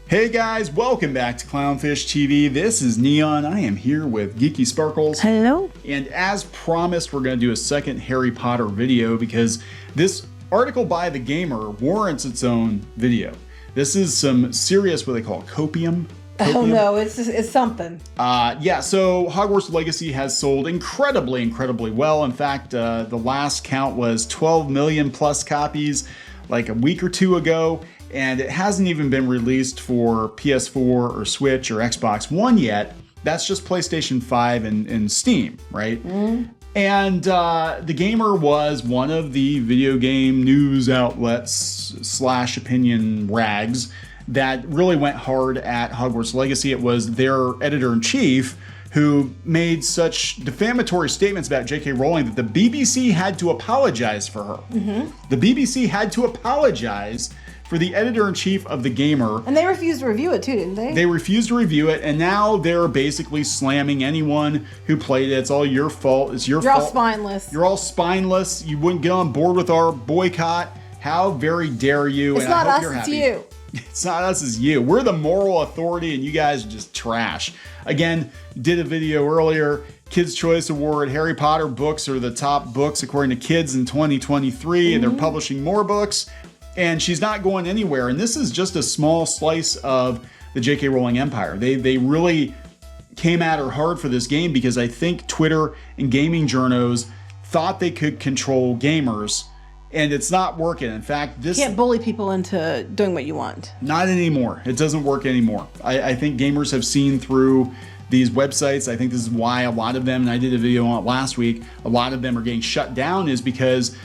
Hey guys, welcome back to Clownfish TV. This is Neon. I am here with Geeky Sparkles. Hello. And as promised, we're going to do a second Harry Potter video because this article by The Gamer warrants its own video. This is some serious, what they call copium. Oh no, it's something. Yeah, so Hogwarts Legacy has sold incredibly well. In fact, the last count was 12 million plus copies like a week or two ago. And it hasn't even been released for PS4 or Switch or Xbox One yet. That's just PlayStation 5 and Steam, right? Mm. And The Gamer was one of the video game news outlets / opinion rags that really went hard at Hogwarts Legacy. It was their editor-in-chief who made such defamatory statements about J.K. Rowling that the BBC had to apologize for her. Mm-hmm. The BBC had to apologize for the editor-in-chief of The Gamer. And they refused to review it too, didn't they? They refused to review it, and now they're basically slamming anyone who played it. It's all your fault. It's your fault. You're all spineless. You're all spineless. You wouldn't get on board with our boycott. How very dare you? It's not us, it's you. It's not us, it's you. We're the moral authority, and you guys are just trash. Again, did a video earlier. Kids' Choice Award. Harry Potter books are the top books according to kids in 2023, and they're publishing more books. And she's not going anywhere. And this is just a small slice of the J.K. Rowling empire. They really came at her hard for this game because I think Twitter and gaming journos thought they could control gamers. And it's not working. In fact, this... You can't bully people into doing what you want. Not anymore. It doesn't work anymore. I think gamers have seen through these websites. I think this is why a lot of them, and I did a video on it last week, a lot of them are getting shut down is because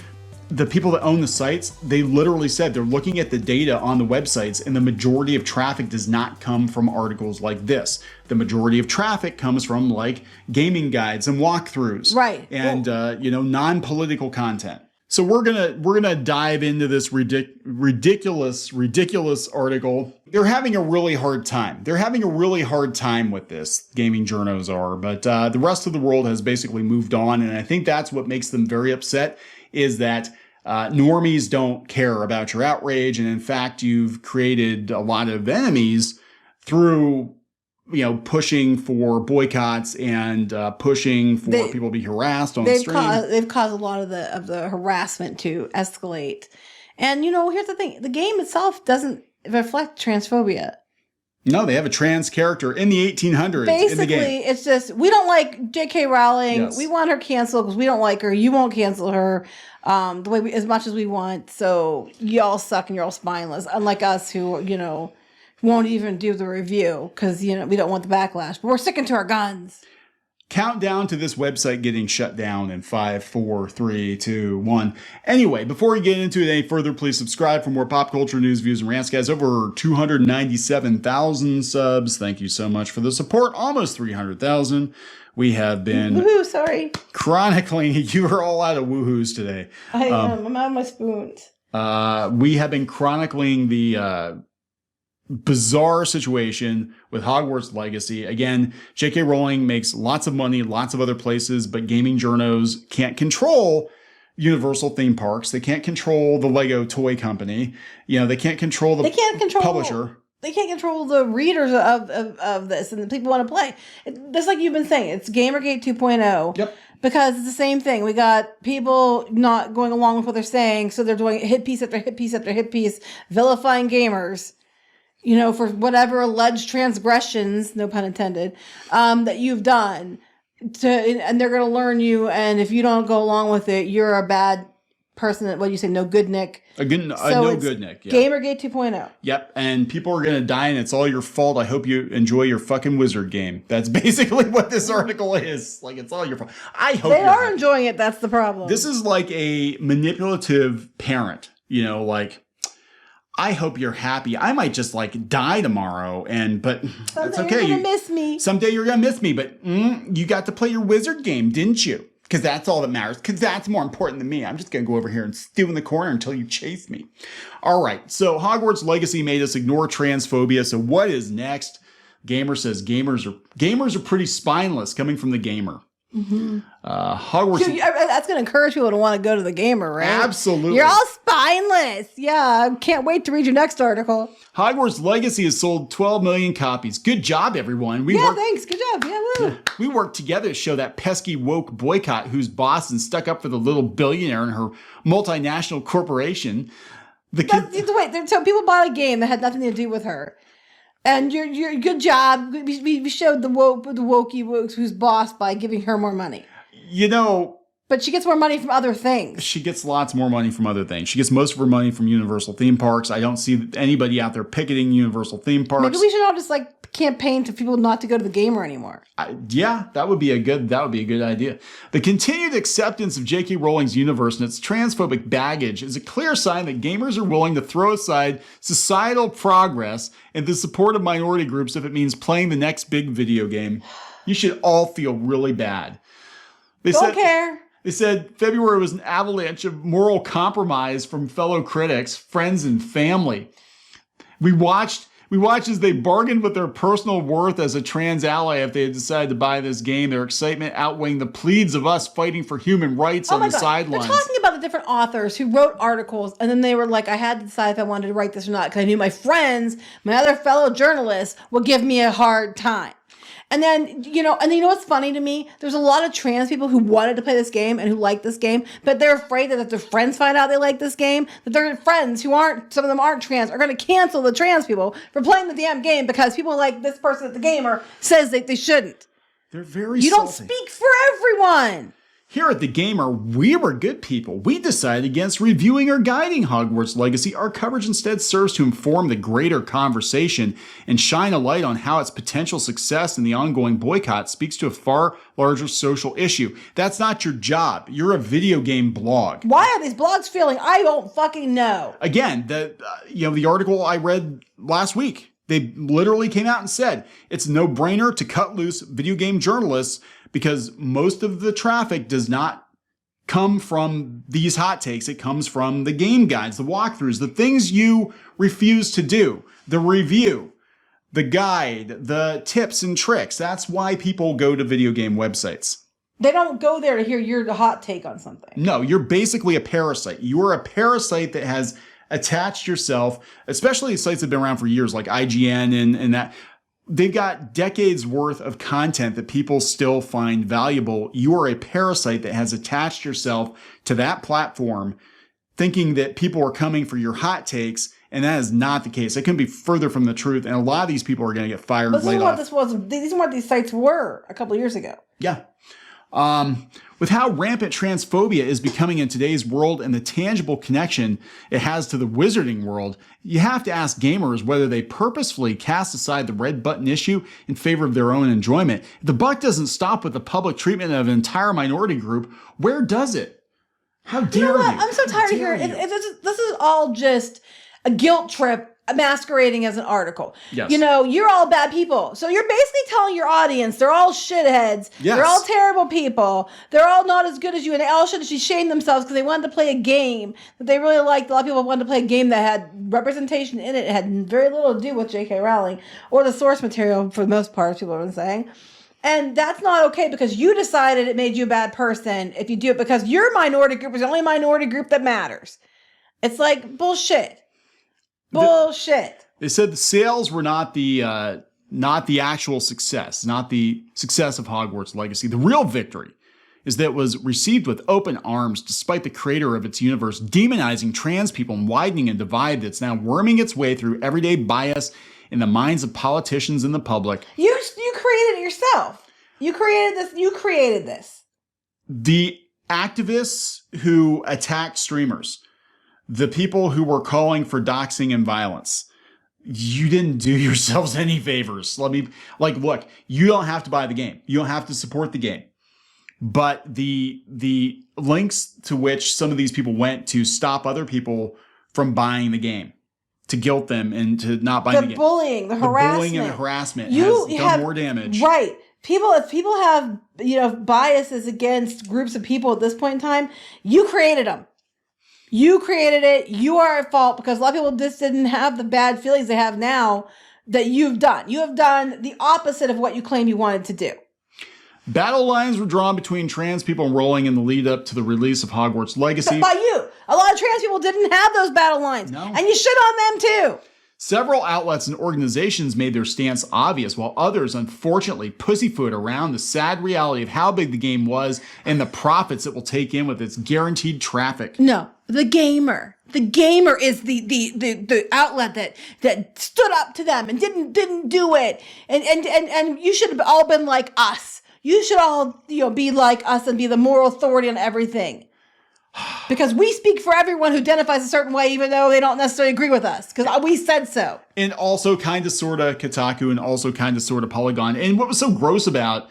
the people that own the sites, they literally said they're looking at the data on the websites and the majority of traffic does not come from articles like this. The majority of traffic comes from like gaming guides and walkthroughs. Right. And, non-political content. So we're gonna dive into this ridiculous article. They're having a really hard time. They're having a really hard time with this, gaming journos are, but the rest of the world has basically moved on, and I think that's what makes them very upset, is that normies don't care about your outrage, and in fact, you've created a lot of enemies through, pushing for boycotts and pushing for people to be harassed on the stream. They've caused a lot of the harassment to escalate. And here's the thing: the game itself doesn't reflect transphobia. No, they have a trans character in the 1800s. Basically, in the game. It's just, we don't like J.K. Rowling. Yes. We want her canceled because we don't like her. You won't cancel her the way as much as we want. So y'all suck and you're all spineless. Unlike us who, won't even do the review because, we don't want the backlash. But we're sticking to our guns. Countdown to this website getting shut down in 5, 4, 3, 2, 1. Anyway, before we get into it any further, please subscribe for more pop culture news, views, and rants. Guys, over 297,000 subs. Thank you so much for the support. Almost 300,000. We have been chronicling. You are all out of woohoos today. I am. I'm out of my spoons. We have been chronicling the bizarre situation with Hogwarts Legacy. Again, J.K. Rowling makes lots of money, lots of other places, but gaming journos can't control Universal theme parks. They can't control the Lego toy company. They can't control the publisher. They can't control the readers of this and the people want to play. Just like you've been saying, it's Gamergate 2.0. Yep. Because it's the same thing. We got people not going along with what they're saying, so they're doing hit piece after hit piece after hit piece, vilifying gamers. For whatever alleged transgressions, no pun intended, that you've done, and they're going to learn you. And if you don't go along with it, you're a bad person. What do you say? No good Nick. No good Nick. Yeah. Gamergate 2.0. Yep. And people are going to die, and it's all your fault. I hope you enjoy your fucking wizard game. That's basically what this article is. Like, it's all your fault. I hope they are enjoying it. That's the problem. This is like a manipulative parent. I hope you're happy. I might just die tomorrow, but that's okay. You're gonna miss me. Someday you're gonna miss me, but you got to play your wizard game, didn't you? Because that's all that matters. Because that's more important than me. I'm just gonna go over here and stew in the corner until you chase me. All right. So Hogwarts Legacy made us ignore transphobia. So what is next? Gamer says gamers are pretty spineless. Coming from the Gamer. Hogwarts. That's going to encourage people to want to go to the gamer, right? Absolutely. You're all spineless. Yeah, can't wait to read your next article. Hogwarts Legacy has sold 12 million copies. Good job, everyone. Thanks. Good job. Yeah, woo. We worked together to show that pesky woke boycott whose boss is stuck up for the little billionaire and her multinational corporation. Wait, so people bought a game that had nothing to do with her. And you're good job. We showed the wokey wokes who's boss by giving her more money. But she gets more money from other things. She gets lots more money from other things. She gets most of her money from Universal theme parks. I don't see anybody out there picketing Universal theme parks. Maybe we should all just campaign to people not to go to the gamer anymore. That would be a good idea. The continued acceptance of J.K. Rowling's universe and its transphobic baggage is a clear sign that gamers are willing to throw aside societal progress in the support of minority groups if it means playing the next big video game. You should all feel really bad. Don't care. They said February was an avalanche of moral compromise from fellow critics, friends, and family. We watched as they bargained with their personal worth as a trans ally if they had decided to buy this game, their excitement outweighing the pleads of us fighting for human rights on the sidelines. They're talking about the different authors who wrote articles, and then they were like, I had to decide if I wanted to write this or not, because I knew my friends, my other fellow journalists, would give me a hard time. And then, you know what's funny to me? There's a lot of trans people who wanted to play this game and who like this game, but they're afraid that if their friends find out they like this game, that their friends some of them aren't trans, are going to cancel the trans people for playing the damn game because people like this person at the gamer says that they shouldn't. They're very You salty. don't speak for everyone. Here at The Gamer, we were good people. We decided against reviewing or guiding Hogwarts Legacy. Our coverage instead serves to inform the greater conversation and shine a light on how its potential success in the ongoing boycott speaks to a far larger social issue. That's not your job. You're a video game blog. Why are these blogs failing? I don't fucking know. Again, the article I read last week, they literally came out and said it's a no-brainer to cut loose video game journalists because most of the traffic does not come from these hot takes. It comes from the game guides, the walkthroughs, the things you refuse to do, the review, the guide, the tips and tricks. That's why people go to video game websites. They don't go there to hear your hot take on something. No, you're basically a parasite. You're a parasite that has attached yourself, especially sites that have been around for years like IGN and that. They've got decades worth of content that people still find valuable. You are a parasite that has attached yourself to that platform thinking that people are coming for your hot takes, and that is not the case. It couldn't be further from the truth, and a lot of these people are going to get fired and laid off. These are what these sites were a couple of years ago. Yeah. With how rampant transphobia is becoming in today's world and the tangible connection it has to the wizarding world, you have to ask gamers whether they purposefully cast aside the red button issue in favor of their own enjoyment. If the buck doesn't stop with the public treatment of an entire minority group, where does it? How dare you? I'm so tired of hearing it. This is all just a guilt trip masquerading as an article. Yes. You're all bad people. So you're basically telling your audience they're all shitheads. Yes. They're all terrible people. They're all not as good as you, and they all should shame themselves because they wanted to play a game that they really liked. A lot of people wanted to play a game that had representation in it. It had very little to do with J.K. Rowling or the source material for the most part, as people have been saying. And that's not okay because you decided it made you a bad person if you do it because your minority group is the only minority group that matters. It's like bullshit. Bullshit. They said the sales were not the actual success, not the success of Hogwarts Legacy. The real victory is that it was received with open arms despite the creator of its universe demonizing trans people and widening a divide that's now worming its way through everyday bias in the minds of politicians and the public. You created it yourself. You created this. The activists who attacked streamers, the people who were calling for doxing and violence, you didn't do yourselves any favors. Look, you don't have to buy the game. You don't have to support the game. But the links to which some of these people went to stop other people from buying the game, to guilt them and to not buy the game. The bullying, the harassment. Bullying and the harassment has done more damage. Right. If people have biases against groups of people at this point in time, you created them. You created it. You are at fault because a lot of people just didn't have the bad feelings they have now that you've done. You have done the opposite of what you claim you wanted to do. Battle lines were drawn between trans people and Rowling in the lead up to the release of Hogwarts Legacy. But by you. A lot of trans people didn't have those battle lines. No. And you shit on them too. Several outlets and organizations made their stance obvious, while others unfortunately pussyfoot around the sad reality of how big the game was and the profits it will take in with its guaranteed traffic. No, the gamer. The gamer is the outlet that stood up to them and didn't do it. And you should have all been like us. You should all be like us and be the moral authority on everything. Because we speak for everyone who identifies a certain way, even though they don't necessarily agree with us. Because we said so. And also kind of sort of Kotaku and also kind of sort of Polygon. And what was so gross about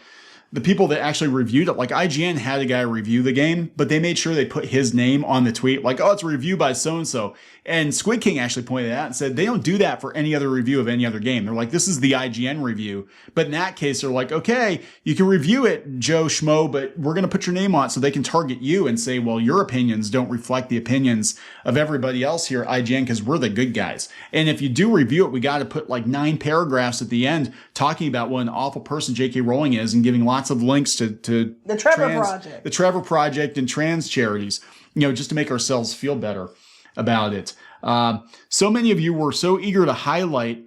the people that actually reviewed it, like IGN had a guy review the game, but they made sure they put his name on the tweet, like, oh, it's a review by so-and-so. And Squid King actually pointed out and said they don't do that for any other review of any other game. They're like, this is the IGN review. But in that case, they're like, okay, you can review it, Joe Schmo, but we're going to put your name on it so they can target you and say, well, your opinions don't reflect the opinions of everybody else here at IGN because we're the good guys. And if you do review it, we got to put like 9 paragraphs at the end talking about what an awful person J.K. Rowling is and giving lots of links to the Trevor Project. The Trevor Project and trans charities, just to make ourselves feel better about it. So many of you were so eager to highlight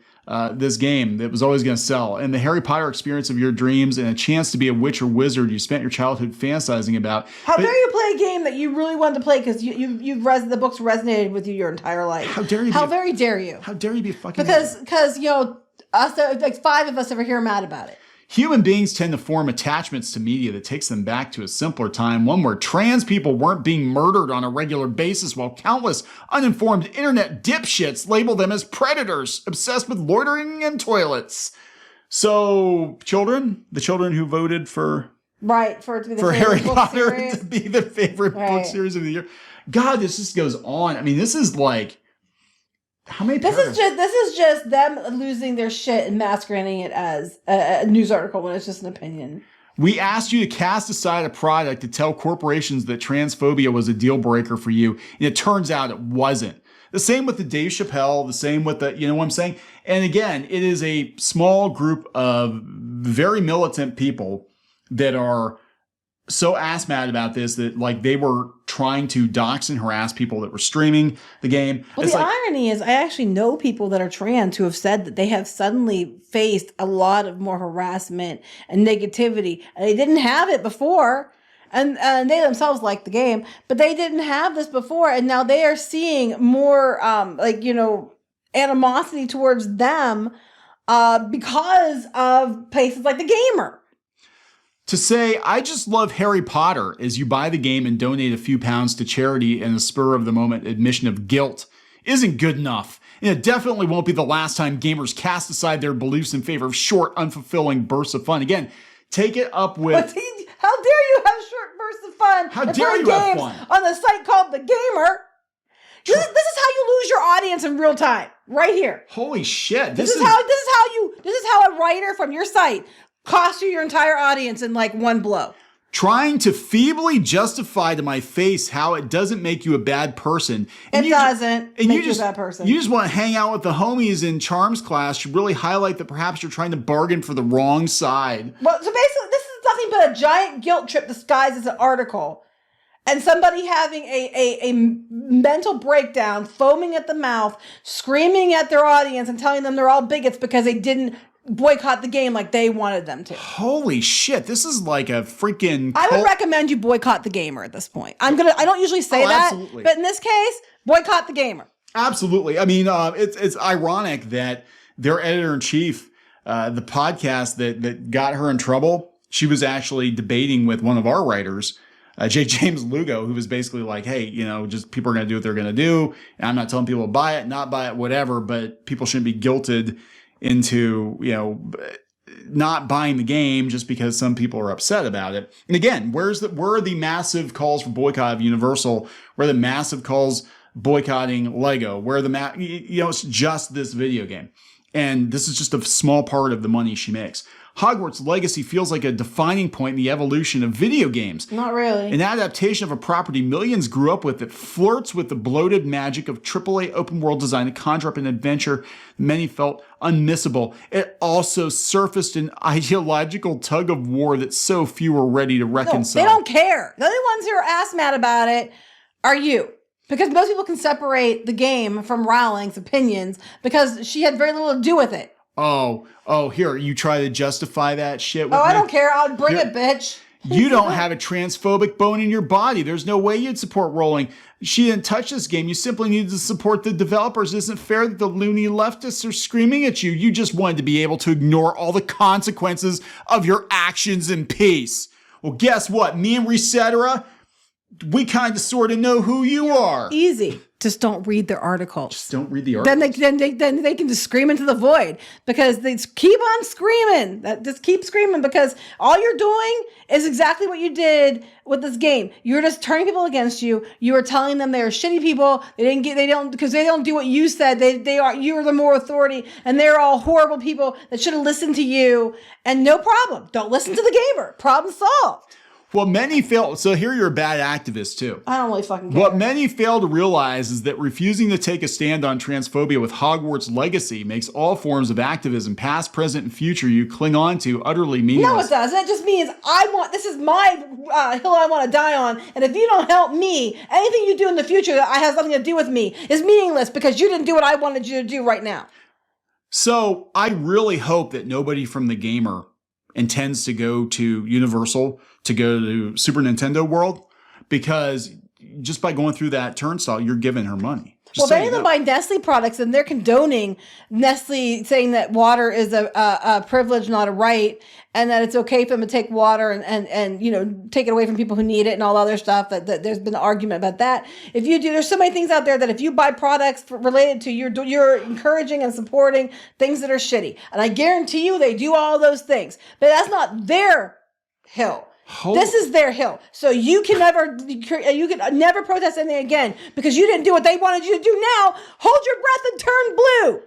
this game that was always going to sell, and the Harry Potter experience of your dreams and a chance to be a witch or wizard you spent your childhood fantasizing about. How dare you play a game that you really wanted to play because the books resonated with you your entire life? How dare you? How very dare you? How dare you be a fucking because us like 5 of us over here are mad about it. Human beings tend to form attachments to media that takes them back to a simpler time, one where trans people weren't being murdered on a regular basis while countless uninformed internet dipshits label them as predators obsessed with loitering in toilets. So, the children who voted for it to be the Harry Potter series. to be the favorite book series of the year. God, this just goes on. I mean, this is like how many paragraphs? This is just them losing their shit and masquerading it as a news article when it's just an opinion. We asked you to cast aside a product to tell corporations that transphobia was a deal breaker for you, and it turns out it wasn't. The same with the Dave Chappelle, the same with the, you know what I'm saying? And again, it is a small group of very militant people that are so ass mad about this that like they were trying to dox and harass people that were streaming the game. Well, the irony is I actually know people that are trans who have said that they have suddenly faced a lot of more harassment and negativity, and they didn't have it before. And they themselves like the game, but they didn't have this before, and now they are seeing more animosity towards them because of places like the gamer. To say, I just love Harry Potter as you buy the game and donate a few pounds to charity in a spur of the moment admission of guilt isn't good enough. And it definitely won't be the last time gamers cast aside their beliefs in favor of short, unfulfilling bursts of fun. Again, take it up with... How dare you have short bursts of fun? How dare you have fun? On the site called The Gamer. This is how you lose your audience in real time. Right here. Holy shit. This is how a writer from your site cost you your entire audience in like one blow. Trying to feebly justify to my face how it doesn't make you a bad person. And it doesn't make you a bad person. You just want to hang out with the homies in Charms class to really highlight that perhaps you're trying to bargain for the wrong side. Well, so basically, this is nothing but a giant guilt trip disguised as an article. And somebody having a mental breakdown, foaming at the mouth, screaming at their audience and telling them they're all bigots because they didn't boycott the game like they wanted them to. Holy shit, this is like a freaking I would recommend you boycott the gamer at this point. I don't usually say that, absolutely. But in this case, boycott the gamer. Absolutely. I mean, it's ironic that their editor-in-chief, the podcast that got her in trouble, she was actually debating with one of our writers, J. James Lugo, who was basically like, hey, just people are going to do what they're going to do. And I'm not telling people to buy it, not buy it, whatever, but people shouldn't be guilted into, not buying the game just because some people are upset about it. And again, where are the massive calls for boycott of Universal? Where are the massive calls boycotting Lego? Where are it's just this video game. And this is just a small part of the money she makes. Hogwarts Legacy feels like a defining point in the evolution of video games. Not really. An adaptation of a property millions grew up with that flirts with the bloated magic of AAA open world design to conjure up an adventure many felt unmissable. It also surfaced an ideological tug of war that so few are ready to reconcile. No, they don't care. The only ones who are ass mad about it are you. Because most people can separate the game from Rowling's opinions because she had very little to do with it. Here, you try to justify that shit with me? I don't care. I'll bring it, bitch. You don't have a transphobic bone in your body. There's no way you'd support Rowling. She didn't touch this game. You simply needed to support the developers. It isn't fair that the loony leftists are screaming at you. You just wanted to be able to ignore all the consequences of your actions in peace. Well, guess what? Me and Resetera, we kind of sort of know who you are. Easy. Just don't read their articles. Just don't read the articles. Then they can just scream into the void because they keep on screaming. Just keep screaming because all you're doing is exactly what you did with this game. You're just turning people against you. You are telling them they are shitty people. Because they don't do what you said. You're the more authority, and they're all horrible people that should have listened to you. And no problem. Don't listen to the gamer. Problem solved. Well, many fail. So here you're a bad activist too. I don't really fucking care. What many fail to realize is that refusing to take a stand on transphobia with Hogwarts Legacy makes all forms of activism, past, present, and future, you cling on to utterly meaningless. No, it doesn't. It just means this is my hill I want to die on. And if you don't help me, anything you do in the future that has nothing to do with me is meaningless because you didn't do what I wanted you to do right now. So I really hope that nobody from the gamer intends to go to Universal, to go to Super Nintendo World, because just by going through that turnstile, you're giving her money. Well, many of them buy Nestle products, and they're condoning Nestle saying that water is a privilege, not a right, and that it's okay for them to take water and take it away from people who need it and all the other stuff. That there's been an argument about that. There's so many things out there that if you buy products related to you're encouraging and supporting things that are shitty, and I guarantee you they do all those things, but that's not their hill. This is their hill. So you can never protest anything again because you didn't do what they wanted you to do. Now, hold your breath and turn blue.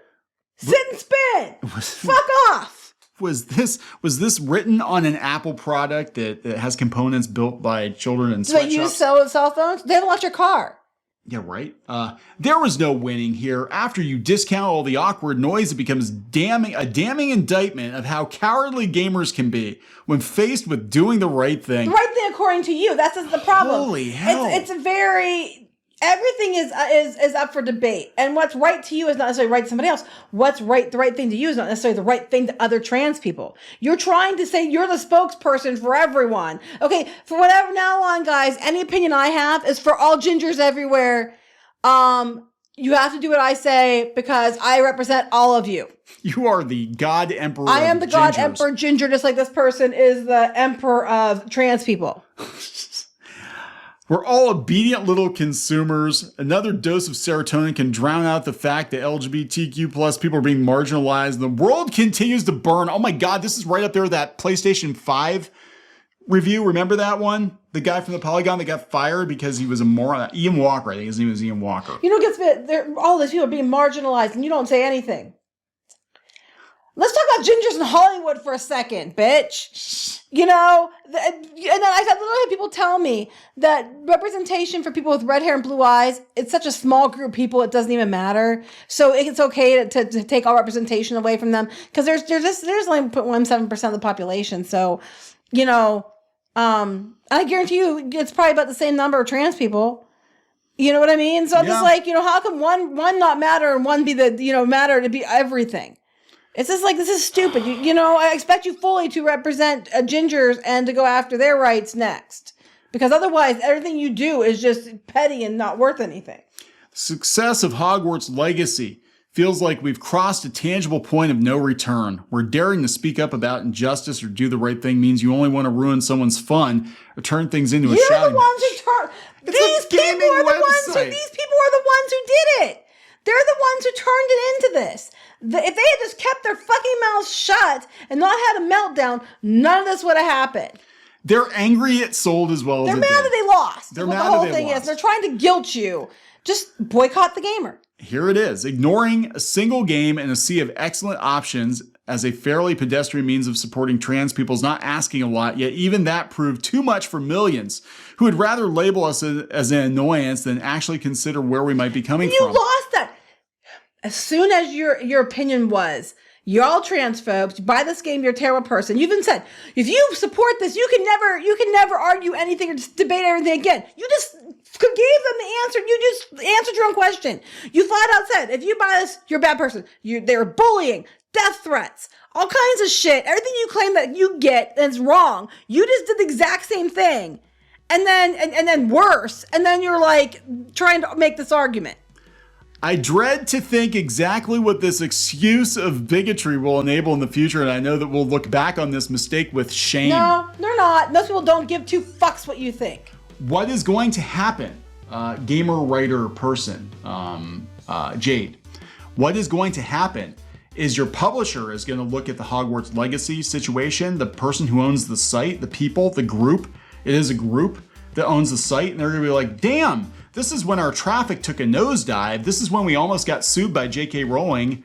Sit and spin. Fuck off. Was this written on an Apple product that has components built by children in sweatshops? That you sell cell phones? They haven't left your car. Yeah, right. There was no winning here. After you discount all the awkward noise, it becomes a damning indictment of how cowardly gamers can be when faced with doing the right thing. The right thing, according to you. That's the problem. Holy hell! Everything is up for debate, and what's right to you is not necessarily right to somebody else. The right thing to you is not necessarily the right thing to other trans people. You're trying to say you're the spokesperson for everyone. Okay, for whatever now on, guys, any opinion I have is for all gingers everywhere. You have to do what I say because I represent all of you. You are the God Emperor. I am the God Emperor Ginger, just like this person is the Emperor of trans people. We're all obedient little consumers. Another dose of serotonin can drown out the fact that LGBTQ plus people are being marginalized. The world continues to burn. Oh my God, this is right up there with that PlayStation 5 review. Remember that one? The guy from the Polygon that got fired because he was a moron. Ian Walker, I think his name was Ian Walker. You know what gets me? All these people are being marginalized and you don't say anything. Let's talk about gingers in Hollywood for a second, bitch. And then I've had people tell me that representation for people with red hair and blue eyes, it's such a small group of people, it doesn't even matter. So it's okay to take all representation away from them because there's only 0.17% of the population. So, I guarantee you it's probably about the same number of trans people. You know what I mean? So I'm just like, how come one not matter and one be matter to be everything? It's just like, this is stupid. I expect you fully to represent gingers and to go after their rights next. Because otherwise, everything you do is just petty and not worth anything. The success of Hogwarts Legacy feels like we've crossed a tangible point of no return, where daring to speak up about injustice or do the right thing means you only want to ruin someone's fun or turn things into a shouting. You're the ones who turn. These people are the ones who did it. They're the ones who turned it into this. If they had just kept their fucking mouths shut and not had a meltdown, none of this would have happened. They're angry it sold as well as it did. They're mad that they lost. They're mad that they lost. They're trying to guilt you. Just boycott the gamer. Here it is. Ignoring a single game in a sea of excellent options as a fairly pedestrian means of supporting trans people is not asking a lot, yet even that proved too much for millions who would rather label us as an annoyance than actually consider where we might be coming from. You lost that. As soon as your opinion was, you're all transphobes, you buy this game, you're a terrible person. You even said, if you support this, you can never argue anything or just debate everything again. You just gave them the answer. You just answered your own question. You flat out said, if you buy this, you're a bad person. They're bullying, death threats, all kinds of shit. Everything you claim that you get is wrong. You just did the exact same thing. And then worse. And then you're like trying to make this argument. I dread to think exactly what this excuse of bigotry will enable in the future, and I know that we'll look back on this mistake with shame. No, they're not. Most people don't give two fucks what you think. What is going to happen, gamer, writer, person, Jade? What is going to happen is your publisher is going to look at the Hogwarts Legacy situation, the person who owns the site, the people, the group. It is a group that owns the site, and they're going to be like, damn, this is when our traffic took a nosedive. This is when we almost got sued by J.K. Rowling.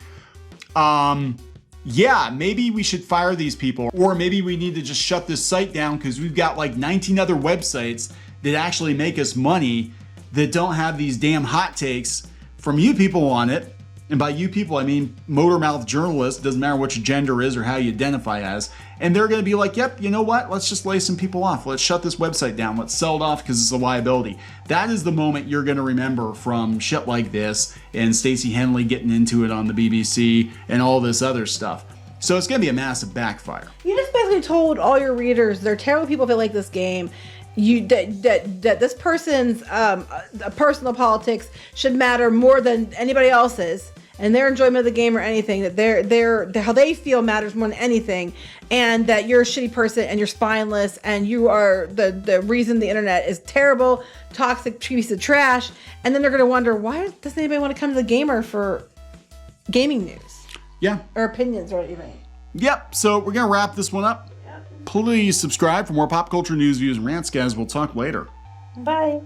Yeah, maybe we should fire these people, or maybe we need to just shut this site down because we've got like 19 other websites that actually make us money that don't have these damn hot takes from you people on it. And by you people, I mean motor mouth journalists, doesn't matter what your gender is or how you identify as. And they're going to be like, yep, you know what? Let's just lay some people off. Let's shut this website down. Let's sell it off because it's a liability. That is the moment you're going to remember from shit like this and Stacey Henley getting into it on the BBC and all this other stuff. So it's going to be a massive backfire. You just basically told all your readers they're terrible people that like this game. That this person's personal politics should matter more than anybody else's, and their enjoyment of the game or anything, that their how they feel matters more than anything, and that you're a shitty person and you're spineless and you are the reason the internet is terrible, toxic piece of trash. And then they're gonna wonder, why doesn't anybody want to come to the Gamer for gaming news? Yeah. Or opinions or anything. Yep. So we're gonna wrap this one up. Please subscribe for more pop culture news, views, and rants, guys. We'll talk later. Bye.